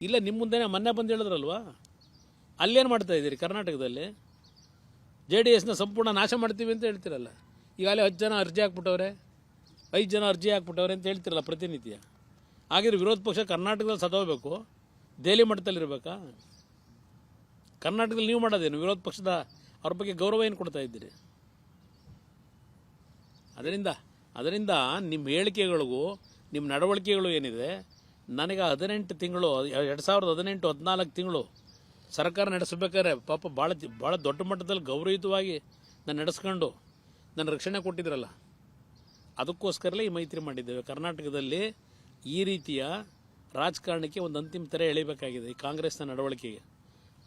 ಇಲ್ಲ ನಿಮ್ಮ ಮುಂದೆನೇ ಮೊನ್ನೆ ಬಂದು ಹೇಳಿದ್ರಲ್ವಾ, ಅಲ್ಲೇನು ಮಾಡ್ತಾ ಇದ್ದೀರಿ ಕರ್ನಾಟಕದಲ್ಲಿ? JDSನ ಸಂಪೂರ್ಣ ನಾಶ ಮಾಡ್ತೀವಿ ಅಂತ ಹೇಳ್ತಿರಲ್ಲ. ಈಗಾಗಲೇ 10 ಜನ ಅರ್ಜಿ ಹಾಕ್ಬಿಟ್ಟವ್ರೆ, 5 ಜನ ಅರ್ಜಿ ಹಾಕ್ಬಿಟ್ಟವ್ರೆ ಅಂತ ಹೇಳ್ತಿರಲ್ಲ ಪ್ರತಿನಿತ್ಯ. ಹಾಗಿದ್ರೆ ವಿರೋಧ ಪಕ್ಷ ಕರ್ನಾಟಕದಲ್ಲಿ ಸದೋಬೇಕು, ದೆಹಲಿ ಮಟ್ಟದಲ್ಲಿರಬೇಕಾ? ಕರ್ನಾಟಕದಲ್ಲಿ ನೀವು ಮಾಡೋದೇನು? ವಿರೋಧ ಪಕ್ಷದ ಅವ್ರ ಬಗ್ಗೆ ಗೌರವ ಏನು ಕೊಡ್ತಾ ಇದ್ದೀರಿ? ಅದರಿಂದ ನಿಮ್ಮ ಹೇಳಿಕೆಗಳಿಗೂ ನಿಮ್ಮ ನಡವಳಿಕೆಗಳು ಏನಿದೆ, ನನಗೆ 18 ತಿಂಗಳು 2018-14 ತಿಂಗಳು ಸರ್ಕಾರ ನಡೆಸಬೇಕಾದ್ರೆ ಪಾಪ ಭಾಳ ದೊಡ್ಡ ಮಟ್ಟದಲ್ಲಿ ಗೌರವಯುತವಾಗಿ ನಾನು ನಡೆಸ್ಕೊಂಡು ನನ್ನ ರಕ್ಷಣೆ ಕೊಟ್ಟಿದ್ರಲ್ಲ, ಅದಕ್ಕೋಸ್ಕರಲೇ ಈ ಮೈತ್ರಿ ಮಾಡಿದ್ದೇವೆ. ಕರ್ನಾಟಕದಲ್ಲಿ ಈ ರೀತಿಯ ರಾಜಕಾರಣಕ್ಕೆ ಒಂದು ಅಂತಿಮ ತೆರೆ ಎಳಿಬೇಕಾಗಿದೆ ಈ ಕಾಂಗ್ರೆಸ್ನ ನಡವಳಿಕೆಗೆ.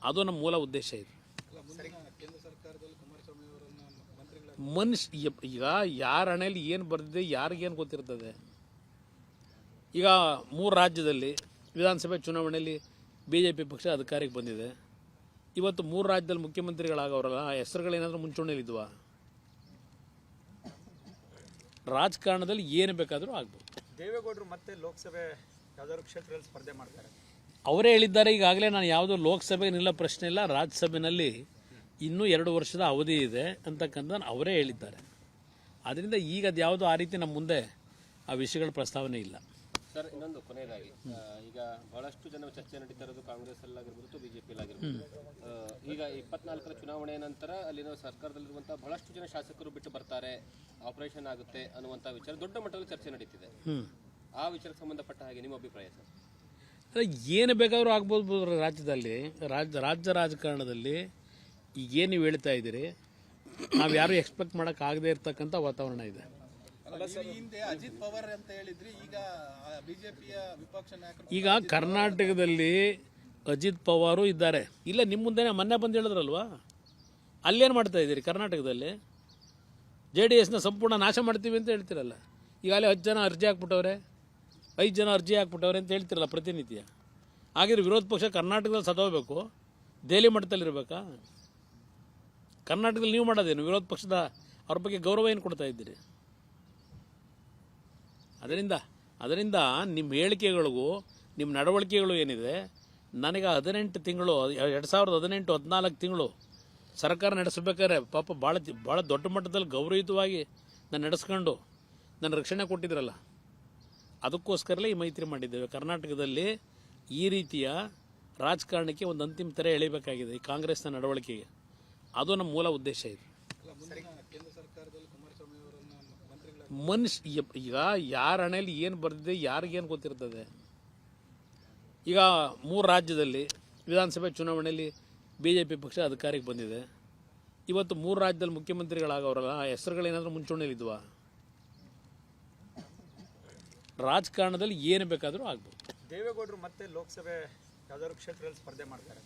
ಅದು ನಮ್ಮ ಮೂಲ ಉದ್ದೇಶ ಇದೆ. ಈಗ ಯಾರ ಹಣೆಯಲ್ಲಿ ಏನು ಬರೆದಿದೆ ಯಾರಿಗೇನು ಗೊತ್ತಿರ್ತದೆ? ಈಗ 3 ರಾಜ್ಯದಲ್ಲಿ ವಿಧಾನಸಭೆ ಚುನಾವಣೆಯಲ್ಲಿ BJP ಪಕ್ಷ ಅಧಿಕಾರಕ್ಕೆ ಬಂದಿದೆ. ಇವತ್ತು 3 ರಾಜ್ಯದಲ್ಲಿ ಮುಖ್ಯಮಂತ್ರಿಗಳಾಗವ್ರಲ್ಲ, ಆ ಹೆಸರುಗಳೇನಾದರೂ ಮುಂಚೂಣಿಯಲ್ಲಿದ್ವಾ? ರಾಜಕಾರಣದಲ್ಲಿ ಏನು ಬೇಕಾದರೂ ಆಗ್ಬೋದು. ದೇವೇಗೌಡರು ಮತ್ತೆ ಲೋಕಸಭೆ ಯಾವ್ದಾದ್ರು ಕ್ಷೇತ್ರದಲ್ಲಿ ಸ್ಪರ್ಧೆ ಮಾಡ್ತಾರೆ ಅವರೇ ಹೇಳಿದ್ದಾರೆ. ಈಗಾಗಲೇ ನಾನು ಯಾವುದೋ ಲೋಕಸಭೆಗೆ ನಿಲ್ಲ ಪ್ರಶ್ನೆ ಇಲ್ಲ, ರಾಜ್ಯಸಭೆಯಲ್ಲಿ ಇನ್ನೂ 2 ವರ್ಷದ ಅವಧಿ ಇದೆ ಅಂತಕ್ಕಂಥ ಅವರೇ ಹೇಳಿದ್ದಾರೆ. ಆದ್ದರಿಂದ ಈಗ ಅದು ಯಾವುದೋ ಆ ರೀತಿ ನಮ್ಮ ಮುಂದೆ ಆ ವಿಷಯಗಳ ಪ್ರಸ್ತಾವನೆ ಇಲ್ಲ. ಸರ್, ಇನ್ನೊಂದು ಕೊನೆಯದಾಗಿ, ಈಗ ಬಹಳಷ್ಟು ಜನ ಚರ್ಚೆ ನಡೀತಾ ಇರೋದು ಕಾಂಗ್ರೆಸ್ ಅಲ್ಲಾಗಿರ್ಬೋದು, BJP ಆಗಿರ್ಬೋದು. ಈಗ 24ರ ಚುನಾವಣೆ ನಂತರ ಅಲ್ಲಿನ ಸರ್ಕಾರದಲ್ಲಿರುವಂತಹ ಬಹಳಷ್ಟು ಜನ ಶಾಸಕರು ಬಿಟ್ಟು ಬರ್ತಾರೆ, ಆಪರೇಷನ್ ಆಗುತ್ತೆ ಅನ್ನುವಂಥ ವಿಚಾರ ದೊಡ್ಡ ಮಟ್ಟದಲ್ಲಿ ಚರ್ಚೆ ನಡೀತಿದೆ. ಆ ವಿಚಾರಕ್ಕೆ ಸಂಬಂಧಪಟ್ಟ ಹಾಗೆ ನಿಮ್ಮ ಅಭಿಪ್ರಾಯ ಸರ್? ಏನು ಬೇಕಾದರೂ ಆಗ್ಬೋದು ರಾಜ್ಯದಲ್ಲಿ. ರಾಜ್ಯ ರಾಜಕಾರಣದಲ್ಲಿ ಈಗೇನು ನೀವು ಹೇಳ್ತಾ ಇದ್ದೀರಿ, ನಾವು ಯಾರು ಎಕ್ಸ್ಪೆಕ್ಟ್ ಮಾಡೋಕ್ಕಾಗದೇ ಇರ್ತಕ್ಕಂಥ ವಾತಾವರಣ ಇದೆ. ಅಜಿತ್ ಪವಾರ್ ಅಂತ ಹೇಳಿದ್ರಿ, ಈಗ ಬಿಜೆಪಿಯ ವಿಪಕ್ಷ ನಾಯಕರು ಈಗ ಕರ್ನಾಟಕದಲ್ಲಿ ಅಜಿತ್ ಪವಾರು ಇದ್ದಾರೆ. ಇಲ್ಲ ನಿಮ್ಮ ಮುಂದೆನೇ ಮೊನ್ನೆ ಬಂದು ಹೇಳಿದ್ರಲ್ವಾ, ಅಲ್ಲೇನು ಮಾಡ್ತಾ ಇದ್ದೀರಿ ಕರ್ನಾಟಕದಲ್ಲಿ? JDSನ ಸಂಪೂರ್ಣ ನಾಶ ಮಾಡ್ತೀವಿ ಅಂತ ಹೇಳ್ತಿರಲ್ಲ. ಈಗಾಗಲೇ 10 ಜನ ಅರ್ಜಿ ಹಾಕ್ಬಿಟ್ಟವ್ರೆ, 5 ಜನ ಅರ್ಜಿ ಹಾಕ್ಬಿಟ್ಟವ್ರೆ ಅಂತ ಹೇಳ್ತಿರಲ್ಲ ಪ್ರತಿನಿತ್ಯ. ಹಾಗಿದ್ರೆ ವಿರೋಧ ಪಕ್ಷ ಕರ್ನಾಟಕದಲ್ಲಿ ಸದೋಬೇಕು, ದೆಹಲಿ ಮಟ್ಟದಲ್ಲಿರಬೇಕಾ? ಕರ್ನಾಟಕದಲ್ಲಿ ನೀವು ಮಾಡೋದೇನು? ವಿರೋಧ ಪಕ್ಷದ ಅವ್ರ ಬಗ್ಗೆ ಗೌರವ ಏನು ಕೊಡ್ತಾ ಇದ್ದೀರಿ? ಅದರಿಂದ ನಿಮ್ಮ ಹೇಳಿಕೆಗಳಿಗೂ ನಿಮ್ಮ ನಡವಳಿಕೆಗಳು ಏನಿದೆ, ನನಗೆ 18 ತಿಂಗಳು 2018-14 ತಿಂಗಳು ಸರ್ಕಾರ ನಡೆಸಬೇಕಾದ್ರೆ ಪಾಪ ಭಾಳ ದೊಡ್ಡ ಮಟ್ಟದಲ್ಲಿ ಗೌರವಯುತವಾಗಿ ನಾನು ನಡೆಸ್ಕೊಂಡು ನನ್ನ ರಕ್ಷಣೆ ಕೊಟ್ಟಿದ್ರಲ್ಲ, ಅದಕ್ಕೋಸ್ಕರಲೇ ಈ ಮೈತ್ರಿ ಮಾಡಿದ್ದೇವೆ. ಕರ್ನಾಟಕದಲ್ಲಿ ಈ ರೀತಿಯ ರಾಜಕಾರಣಕ್ಕೆ ಒಂದು ಅಂತಿಮ ತೆರೆ ಎಳಿಬೇಕಾಗಿದೆ ಈ ಕಾಂಗ್ರೆಸ್ನ ನಡವಳಿಕೆಗೆ. ಅದು ನಮ್ಮ ಮೂಲ ಉದ್ದೇಶ ಇದೆ. ಈಗ ಯಾರ ಹಣೆಯಲ್ಲಿ ಏನು ಬರೆದಿದೆ ಯಾರಿಗೇನು ಗೊತ್ತಿರ್ತದೆ? ಈಗ 3 ರಾಜ್ಯದಲ್ಲಿ ವಿಧಾನಸಭೆ ಚುನಾವಣೆಯಲ್ಲಿ BJP ಪಕ್ಷ ಅಧಿಕಾರಕ್ಕೆ ಬಂದಿದೆ. ಇವತ್ತು 3 ರಾಜ್ಯದಲ್ಲಿ ಮುಖ್ಯಮಂತ್ರಿಗಳಾಗವ್ರಲ್ಲ, ಆ ಹೆಸರುಗಳೇನಾದರೂ ಮುಂಚೂಣಿಯಲ್ಲಿದ್ವಾ? ರಾಜಕಾರಣದಲ್ಲಿ ಏನು ಬೇಕಾದರೂ ಆಗ್ಬೋದು. ದೇವೇಗೌಡರು ಮತ್ತೆ ಲೋಕಸಭೆ ಯಾವ್ದಾದ್ರು ಕ್ಷೇತ್ರದಲ್ಲಿ ಸ್ಪರ್ಧೆ ಮಾಡ್ತಾರೆ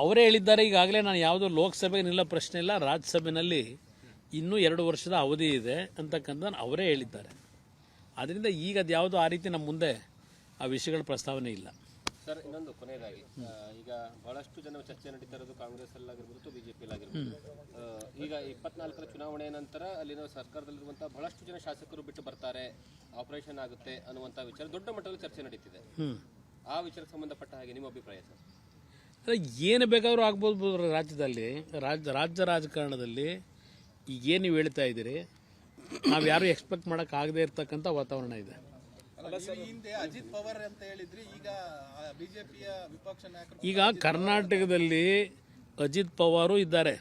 ಅವರೇ ಹೇಳಿದ್ದಾರೆ. ಈಗಾಗಲೇ ನಾನು ಯಾವುದೋ ಲೋಕಸಭೆಗೆ ನಿಲ್ಲ ಪ್ರಶ್ನೆ ಇಲ್ಲ, ರಾಜ್ಯಸಭೆಯಲ್ಲಿ ಇನ್ನೂ 2 ವರ್ಷದ ಅವಧಿ ಇದೆ ಅಂತಕ್ಕಂಥ ಅವರೇ ಹೇಳಿದ್ದಾರೆ. ಆದ್ದರಿಂದ ಈಗ ಅದು ಯಾವುದೋ ಆ ರೀತಿ ನಮ್ಮ ಮುಂದೆ ಆ ವಿಷಯಗಳ ಪ್ರಸ್ತಾವನೆ ಇಲ್ಲ. ಸರ್, ಇನ್ನೊಂದು ಕೊನೆಯದಾಗಿ, ಈಗ ಬಹಳಷ್ಟು ಜನ ಚರ್ಚೆ ನಡೀತಾ ಇರೋದು ಕಾಂಗ್ರೆಸ್ ಅಲ್ಲಾಗಿರ್ಬೋದು, BJP ಆಗಿರ್ಬೋದು. ಈಗ 24ರ ಚುನಾವಣೆ ನಂತರ ಅಲ್ಲಿನ ಸರ್ಕಾರದಲ್ಲಿರುವಂತಹ ಬಹಳಷ್ಟು ಜನ ಶಾಸಕರು ಬಿಟ್ಟು ಬರ್ತಾರೆ, ಆಪರೇಷನ್ ಆಗುತ್ತೆ ಅನ್ನುವಂಥ ವಿಚಾರ ದೊಡ್ಡ ಮಟ್ಟದಲ್ಲಿ ಚರ್ಚೆ ನಡೀತಿದೆ. ಆ ವಿಚಾರಕ್ಕೆ ಸಂಬಂಧಪಟ್ಟ ಹಾಗೆ ನಿಮ್ಮ ಅಭಿಪ್ರಾಯ ಸರ್? ಏನು ಬೇಕಾದರೂ ಆಗ್ಬೋದು ರಾಜ್ಯದಲ್ಲಿ. ರಾಜ್ಯ ರಾಜಕಾರಣದಲ್ಲಿ ಈಗೇನು ನೀವು ಹೇಳ್ತಾ ಇದ್ದೀರಿ, ನಾವು ಯಾರು ಎಕ್ಸ್ಪೆಕ್ಟ್ ಮಾಡೋಕ್ಕಾಗದೇ ಇರ್ತಕ್ಕಂಥ ವಾತಾವರಣ ಇದೆ. ಅಜಿತ್ ಪವಾರ್ ಅಂತ ಹೇಳಿದ್ರಿ, ಈಗ ಬಿಜೆಪಿಯ ವಿಪಕ್ಷ ನಾಯಕರು ಈಗ ಕರ್ನಾಟಕದಲ್ಲಿ ಅಜಿತ್ ಪವಾರು ಇದ್ದಾರೆ.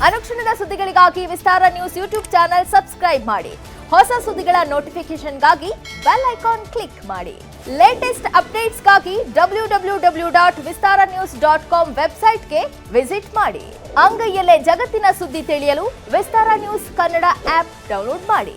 ಅನುಕ್ಷಣದ ಸುದ್ದಿಗಳಿಗಾಗಿ ವಿಸ್ತಾರ ನ್ಯೂಸ್ ಯೂಟ್ಯೂಬ್ ಚಾನೆಲ್ ಸಬ್ಸ್ಕ್ರೈಬ್ ಮಾಡಿ. ಹೊಸ ಸುದ್ದಿಗಳ ನೋಟಿಫಿಕೇಶನ್ಗಾಗಿ ಬೆಲ್ ಐಕಾನ್ ಕ್ಲಿಕ್ ಮಾಡಿ. ಲೇಟೆಸ್ಟ್ ಅಪ್ಡೇಟ್ಸ್ಗಾಗಿ www.vistaranews.com ವೆಬ್ಸೈಟ್ಗೆ ವಿಸಿಟ್ ಮಾಡಿ. ಅಂಗೈಯಲ್ಲೇ ಜಗತ್ತಿನ ಸುದ್ದಿ ತಿಳಿಯಲು ವಿಸ್ತಾರ ನ್ಯೂಸ್ ಕನ್ನಡ ಆಪ್ ಡೌನ್ಲೋಡ್ ಮಾಡಿ.